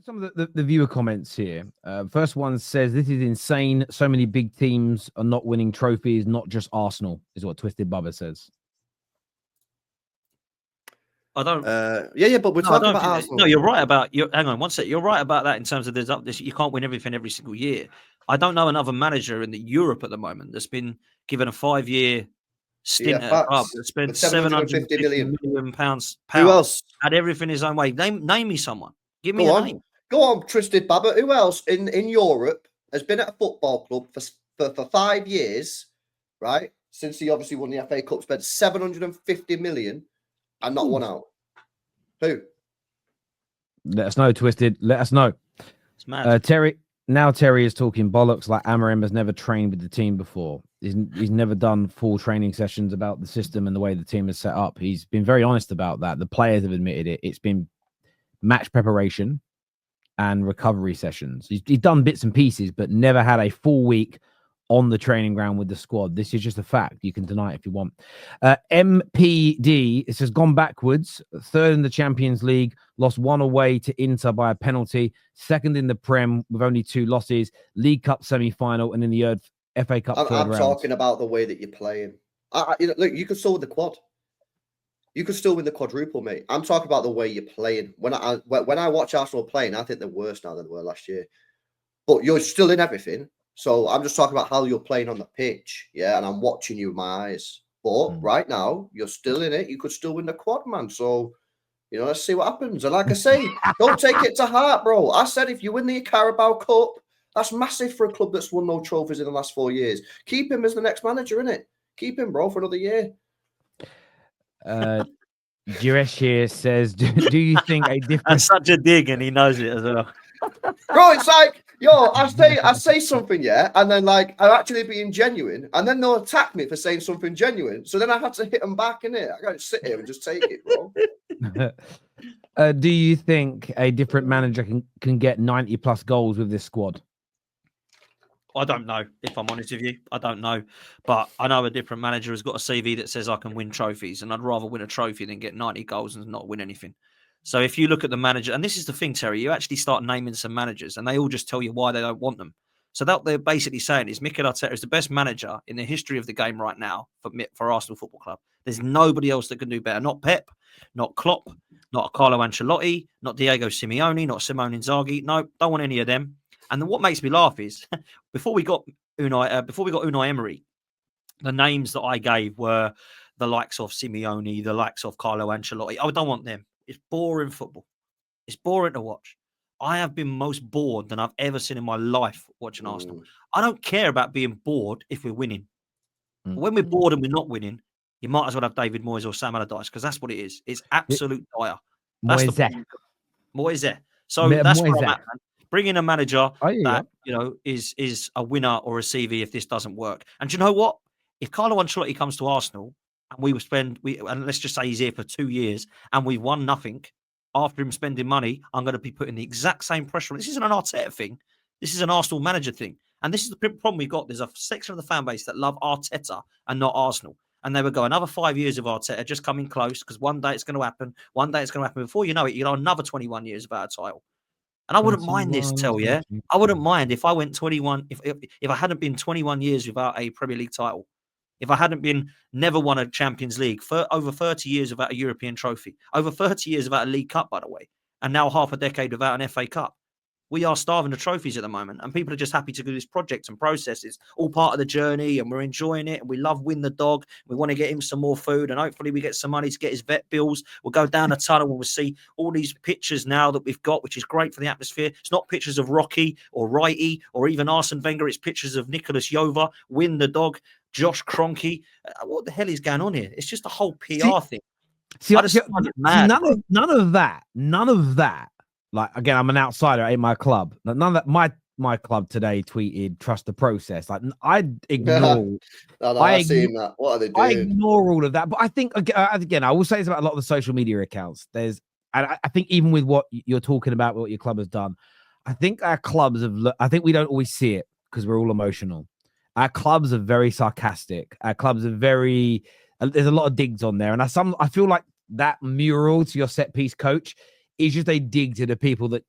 Some of the viewer comments here. First one says, this is insane. So many big teams are not winning trophies, not just Arsenal, is what Twisted Bubba says. I don't. Yeah, but we're talking about Arsenal. No, you're right about. Hang on one sec. You're right about that in terms of you can't win everything every single year. I don't know another manager in Europe at the moment that's been given a 5-year stint at a club that spent 750 million pounds. Who else had everything his own way? Name me someone. Give me a name. Go on, Twisted Baba. Who else in Europe has been at a football club for 5 years, right? Since he obviously won the FA Cup, spent 750 million and not won out. Who? Let us know, Twisted. Let us know. It's mad. Terry is talking bollocks like Amorim has never trained with the team before. He's never done full training sessions about the system and the way the team is set up. He's been very honest about that. The players have admitted it. It's been match preparation and recovery sessions. He's done bits and pieces, but never had a full week on the training ground with the squad. This is just a fact. You can deny it if you want. MPD, it says, gone backwards. Third in the Champions League, lost 1 away to Inter by a penalty. Second in the Prem with only 2 losses. League Cup semi-final and in the FA Cup third round. I'm talking about the way that you're playing. Look, you could still win the quad. You could still win the quadruple, mate. I'm talking about the way you're playing. When I watch Arsenal playing, I think they're worse now than they were last year. But you're still in everything. So I'm just talking about how you're playing on the pitch, yeah, and I'm watching you with my eyes. But right now, you're still in it. You could still win the quad, man. So, let's see what happens. And like I say, don't take it to heart, bro. I said if you win the Carabao Cup, that's massive for a club that's won no trophies in the last 4 years. Keep him as the next manager, innit? Keep him, bro, for another year. Juresh here says, do you think a different... That's such a dig, and he knows it as well. Bro, it's like, I say something, yeah, and then I'm actually being genuine, and then they'll attack me for saying something genuine. So then I have to hit them back, innit? I can't sit here and just take it, bro. Do you think a different manager can get 90 plus goals with this squad? I don't know, if I'm honest with you. I don't know. But I know a different manager has got a CV that says I can win trophies, and I'd rather win a trophy than get 90 goals and not win anything. So if you look at the manager, and this is the thing, Terry, you actually start naming some managers and they all just tell you why they don't want them. So that they're basically saying is Mikel Arteta is the best manager in the history of the game right now for Arsenal Football Club. There's nobody else that can do better. Not Pep, not Klopp, not Carlo Ancelotti, not Diego Simeone, not Simone Inzaghi. No, don't want any of them. And then what makes me laugh is before we got Unai Emery, the names that I gave were the likes of Simeone, the likes of Carlo Ancelotti. I don't want them. It's boring football. It's boring to watch. I have been most bored than I've ever seen in my life watching Arsenal. I don't care about being bored if we're winning. When we're bored and we're not winning, you might as well have David Moyes or Sam Allardyce because that's what it is. It's absolute dire. That's the point. Moyes. So that's where I'm at, man. Bring in a manager that is a winner or a CV if this doesn't work. And do you know what? If Carlo Ancelotti comes to Arsenal and and let's just say he's here for 2 years and we've won nothing after him spending money, I'm going to be putting the exact same pressure on. This isn't an Arteta thing. This is an Arsenal manager thing. And this is the problem we've got. There's a section of the fan base that love Arteta and not Arsenal. And they would go another 5 years of Arteta just coming close because one day it's going to happen. One day it's going to happen. Before you know it, you know, another 21 years without a title. And I wouldn't mind this, yeah? I wouldn't mind if I went 21, if I hadn't been 21 years without a Premier League title. If I hadn't never won a Champions League, for over 30 years without a European trophy, over 30 years without a League Cup, by the way, and now half a decade without an FA Cup. We are starving of trophies at the moment, and people are just happy to do this project and process. It's all part of the journey, and we're enjoying it, and we love Win the Dog. We want to get him some more food, and hopefully we get some money to get his vet bills. We'll go down a tunnel, and we'll see all these pictures now that we've got, which is great for the atmosphere. It's not pictures of Rocky or Righty or even Arsene Wenger. It's pictures of Nicholas Yova, Win the Dog, Josh Kroenke. What the hell is going on here? It's just a whole PR thing. I just find it mad. None of that. Like, again, I'm an outsider. It ain't my club. None of that. My club today tweeted, trust the process. Like, I ignore. I've seen that. What are they doing? I ignore all of that. But I think, again, I will say this about a lot of the social media accounts. And I think even with what you're talking about, what your club has done, I think our clubs I think we don't always see it because we're all emotional. Our clubs are very sarcastic. Our clubs are there's a lot of digs on there. And I feel like that mural to your set piece coach is just a dig to the people that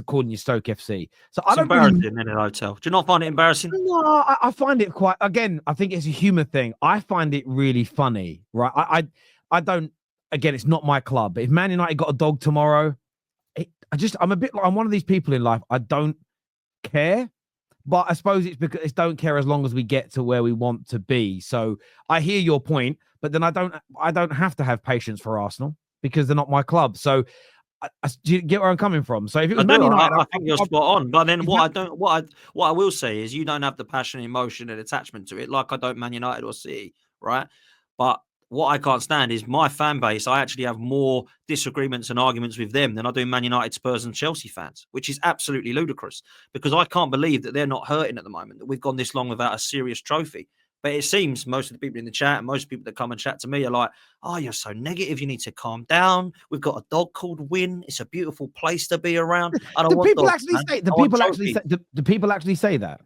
calling you Stoke FC. So It's I don't embarrassing really. in an hotel. Do you not find it embarrassing? No, I find it quite. Again, I think it's a humour thing. I find it really funny, right? I don't. Again, it's not my club. But if Man United got a dog tomorrow, I'm a bit like I'm one of these people in life. I don't care, but I suppose it's because it's don't care as long as we get to where we want to be. So I hear your point, but then I don't have to have patience for Arsenal because they're not my club. So do you get where I'm coming from? So if it was Man United, I think you're spot on. But then if what I will say is you don't have the passion, emotion, and attachment to it, like I don't Man United or City, right? But what I can't stand is my fan base. I actually have more disagreements and arguments with them than I do Man United, Spurs, and Chelsea fans, which is absolutely ludicrous because I can't believe that they're not hurting at the moment, that we've gone this long without a serious trophy. But it seems most of the people in the chat and most people that come and chat to me are like, oh, you're so negative. You need to calm down. We've got a dog called Win. It's a beautiful place to be around. I don't do want people dogs, actually man. say? Do I want people actually trophies. say? Do people actually say that?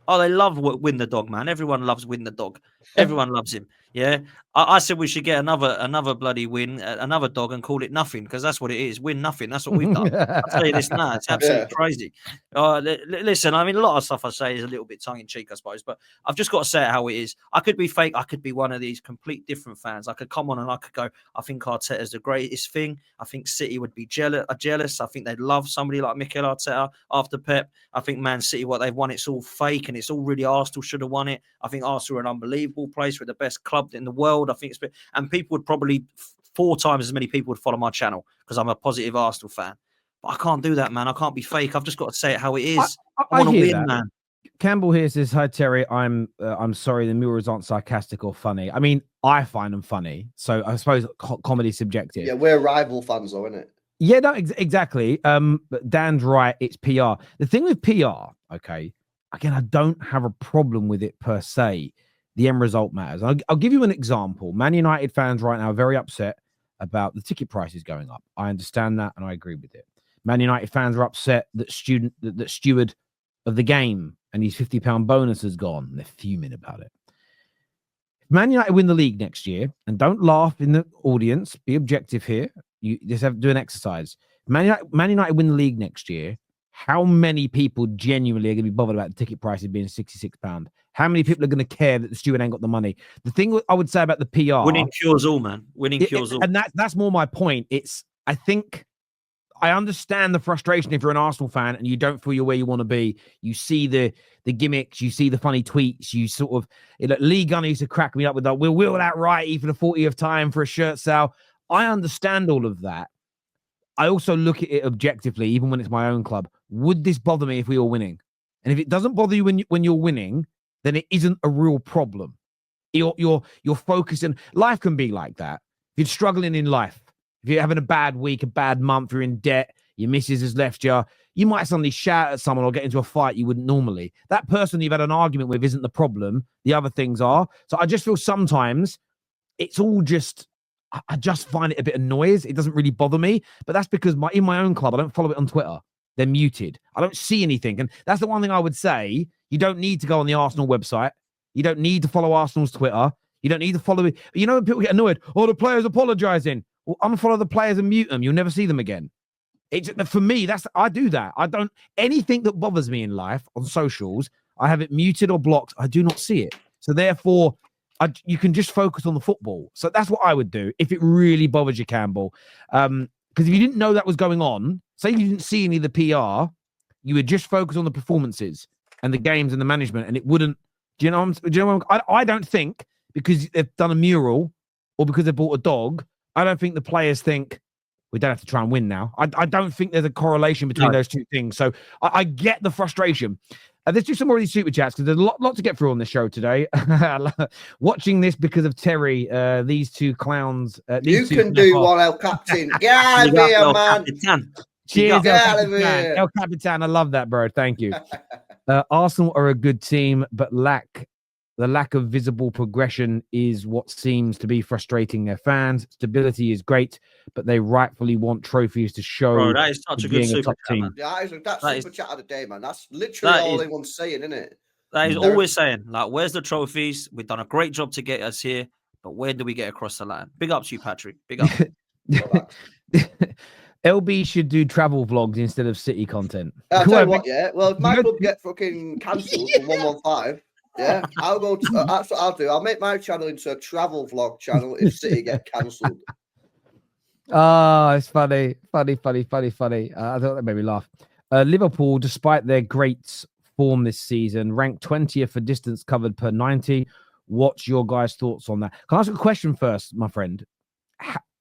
Oh, they love Win the dog, man. Everyone loves Win the dog. Everyone loves him. Yeah. I said we should get another bloody Win, another dog, and call it Nothing because that's what it is. Win Nothing. That's what we've done. I'll tell you this now. It's absolutely crazy. Listen, I mean, a lot of stuff I say is a little bit tongue in cheek, I suppose, but I've just got to say it how it is. I could be fake. I could be one of these complete different fans. I could come on and I could go, I think Arteta's the greatest thing. I think City would be jealous. I think they'd love somebody like Mikel Arteta after Pep. I think Man City, what they've won, it's all fake and it's all really Arsenal should have won it. I think Arsenal are an unbelievable place. We're the best club in the world. I think and people would probably 4 times as many people would follow my channel because I'm a positive Arsenal fan. But I can't do that, man. I can't be fake. I've just got to say it how it is. I want to win, man. Campbell here says, "Hi Terry, I'm sorry the mirrors aren't sarcastic or funny. I mean, I find them funny, so I suppose comedy's subjective. Yeah, we're rival fans, though, isn't it? Yeah, no, exactly. But Dan's right. It's PR. The thing with PR, okay. Again, I don't have a problem with it per se. The end result matters. I'll give you an example. Man United fans right now are very upset about the ticket prices going up. I understand that, and I agree with it. Man United fans are upset that steward of the game and his £50 bonus has gone. They're fuming about it. If Man United win the league next year, and don't laugh in the audience, be objective here. You just have to do an exercise. Man United win the league next year. How many people genuinely are going to be bothered about the ticket prices being £66? How many people are going to care that the steward ain't got the money? The thing I would say about the PR, winning cures all, man. Winning cures all, and that's more my point. I think I understand the frustration if you're an Arsenal fan and you don't feel you're where you want to be. You see the gimmicks, you see the funny tweets, you sort of Lee Gunner used to crack me up with that. We'll wheel that right for the 40th time for a shirt sale. I understand all of that. I also look at it objectively, even when it's my own club. Would this bother me if we were winning? And if it doesn't bother you when you're winning, then it isn't a real problem. You're focusing. Life can be like that. If you're struggling in life, if you're having a bad week, a bad month, you're in debt, your missus has left you, you might suddenly shout at someone or get into a fight you wouldn't normally. That person you've had an argument with isn't the problem. The other things are. So I just feel sometimes it's all just, I just find it a bit of noise. It doesn't really bother me, but that's because in my own club, I don't follow it on Twitter. They're muted. I don't see anything. And that's the one thing I would say. You don't need to go on the Arsenal website. You don't need to follow Arsenal's Twitter. You don't need to follow it. You know, when people get annoyed, oh, the players apologizing. Well, unfollow the players and mute them. You'll never see them again. For me, I do that. I don't, anything that bothers me in life on socials, I have it muted or blocked. I do not see it. So therefore, you can just focus on the football. So that's what I would do if it really bothers you, Campbell. Because if you didn't know that was going on, say you didn't see any of the PR, you would just focus on the performances and the games and the management, and it wouldn't. Do you know? I don't think because they've done a mural or because they bought a dog, I don't think the players think we don't have to try and win now. I don't think there's a correlation between those two things. So I get the frustration. Let's do some more of these super chats because there's a lot to get through on this show today. Watching this because of Terry, these two clowns. You can do one, El Captain. Get out of here, man. Cheers, El Capitan. I love that, bro. Thank you. Arsenal are a good team, but the lack of visible progression is what seems to be frustrating their fans. Stability is great, but they rightfully want trophies to show. Bro, that is such a good super chat, man. Yeah, that's super chat of the day, man. That's literally all anyone's saying, isn't it? That is always saying, like, where's the trophies? We've done a great job to get us here, but where do we get across the line? Big up to you, Patrick. Big up. LB should do travel vlogs instead of City content. I'll tell you Whoever- what, yeah. Well, if my You- club get fucking cancelled for 115, yeah, I'll go. That's what I'll do. I'll make my channel into a travel vlog channel if City get cancelled. Oh, it's funny. I thought that made me laugh. Liverpool, despite their great form this season, ranked 20th for distance covered per 90. What's your guys' thoughts on that? Can I ask a question first, my friend?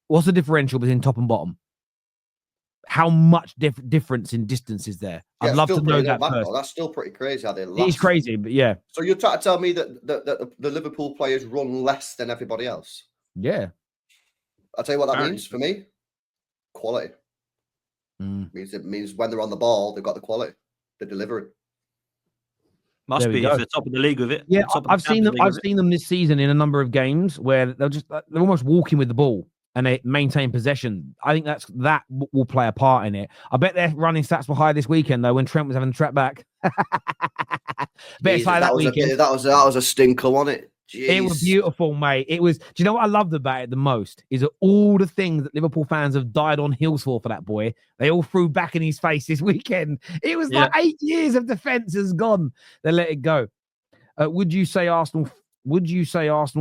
What's the differential between top and bottom? How much difference in distance is there? Yeah, I'd love to still know pretty that low back, first. though. That's still pretty crazy how they It's last. crazy, but yeah. So you're trying to tell me that the Liverpool players run less than everybody else? Yeah. I'll tell you what that Apparently. means for me. Quality. Mm. It means when they're on the ball, they've got the quality. They're delivering. Must There we be go. if they're top of the league with it. Yeah, top of the I've seen them. Champions League I've with it. seen them this season in a number of games where they're almost walking with the ball and they maintain possession. I think that will play a part in it. I bet their running stats were high this weekend though when Trent was having to trap back. Bet it's high that weekend. That was a stinker, wasn't it? Jeez. It was beautiful, mate. It was. Do you know what I loved about it the most? Is that all the things that Liverpool fans have died on heels for that boy, they all threw back in his face this weekend. It was like 8 years of defense has gone. They let it go. Would you say Arsenal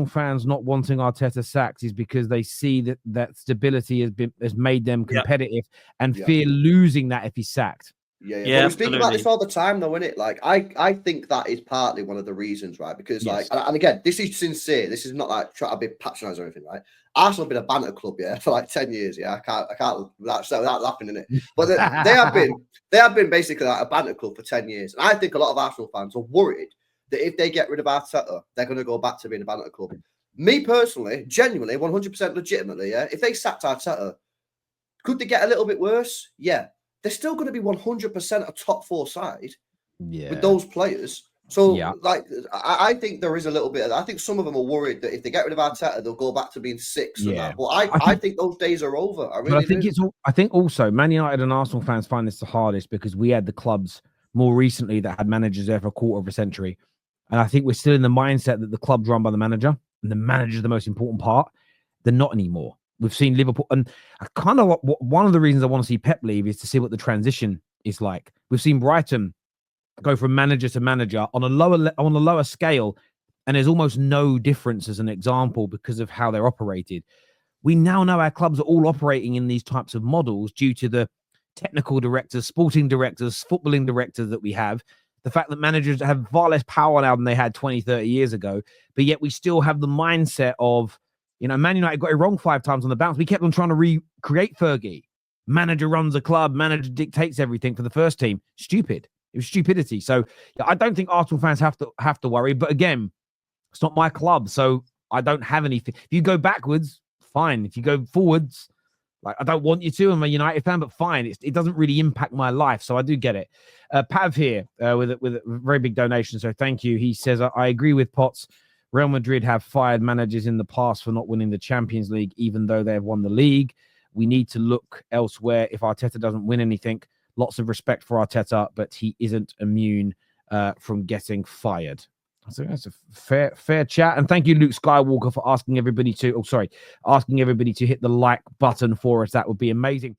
fans not wanting Arteta sacked is because they see that stability has made them competitive and fear losing that if he's sacked? Yeah. But we speak about this all the time, though, innit? Like, I think that is partly one of the reasons, right? Because, and again, this is sincere. This is not like trying to be patronising or anything, right? Arsenal have been a banter club, for like 10 years. Yeah, I can't without laughing in it. But they have been basically like a banter club for 10 years. And I think a lot of Arsenal fans are worried that if they get rid of Arteta, they're going to go back to being a banter club. Me personally, genuinely, 100% legitimately, if they sacked Arteta, could they get a little bit worse? Yeah. They're still going to be 100% a top four side with those players. So, I think there is a little bit of that. I think some of them are worried that if they get rid of Arteta, they'll go back to being six. And that. But I think those days are over. I think also Man United and Arsenal fans find this the hardest because we had the clubs more recently that had managers there for a quarter of a century. And I think we're still in the mindset that the club's run by the manager and the manager's the most important part. They're not anymore. We've seen Liverpool, and I kind of one of the reasons I want to see Pep leave is to see what the transition is like. We've seen Brighton go from manager to manager on a lower scale, and there's almost no difference as an example because of how they're operated. We now know our clubs are all operating in these types of models due to the technical directors, sporting directors, footballing directors that we have. The fact that managers have far less power now than they had 20, 30 years ago, but yet we still have the mindset of, Man United got it wrong 5 times on the bounce. We kept on trying to recreate Fergie. Manager runs a club. Manager dictates everything for the first team. Stupid. It was stupidity. So I don't think Arsenal fans have to worry. But again, it's not my club, so I don't have anything. If you go backwards, fine. If you go forwards, I don't want you to. I'm a United fan, but fine. It doesn't really impact my life, so I do get it. Pav here with a very big donation, so thank you. He says, I agree with Potts. Real Madrid have fired managers in the past for not winning the Champions League, even though they have won the league. We need to look elsewhere if Arteta doesn't win anything. Lots of respect for Arteta, but he isn't immune from getting fired. So that's a fair chat. And thank you, Luke Skywalker, for asking everybody to hit the like button for us. That would be amazing.